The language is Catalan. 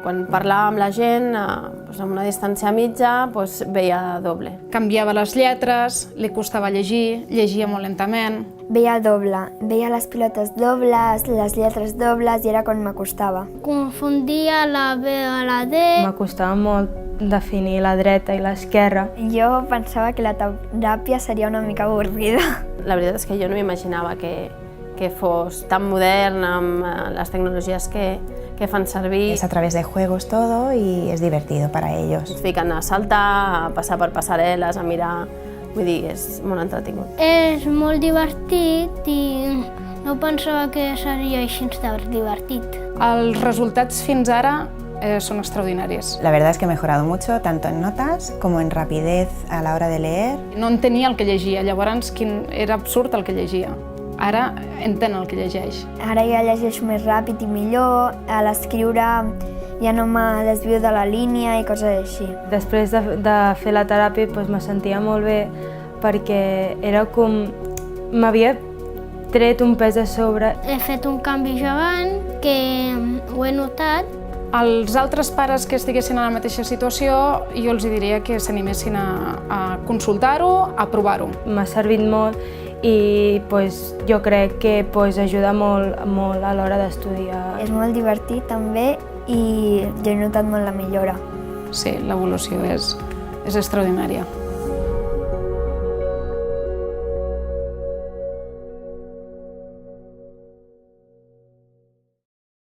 Quan parlava amb la gent, amb una distància mitja, veia doble. Canviava les lletres, li costava llegir, llegia molt lentament. Veia doble, veia les pilotes dobles, les lletres dobles i era quan m'acostava. Confondia la B a la D. M'acostava molt definir la dreta i l'esquerra. Jo pensava que la teràpia seria una mica avorrida. La veritat és que jo no m'imaginava que fos tan modern amb les tecnologies que fan servir. Es a través de juegos todo y es divertido para ellos. Es fiquen a saltar, a passar per passarel·les, a mirar... Vull dir, és molt entretingut. És molt divertit i no pensava que seria així de divertit. Els resultats fins ara son extraordinaris. La verdad es que he mejorado mucho, tanto en notas como en rapidez a la hora de leer. No entenia el que llegia, llavors era absurd el que llegia. Ara entén el que llegeix. Ara ja llegeixo més ràpid i millor, a l'escriure ja no me desvio de la línia i coses així. Després de fer la teràpia me sentia molt bé perquè era com... m'havia tret un pes de sobre. He fet un canvi jovent que ho he notat. Als altres pares que estiguessin en la mateixa situació, jo els diria que s'animessin a consultar-ho, a provar-ho. M'ha servit molt i jo crec que ajuda molt a l'hora d'estudiar. És molt divertit també i jo he notat molt la millora. Sí, l'evolució és extraordinària.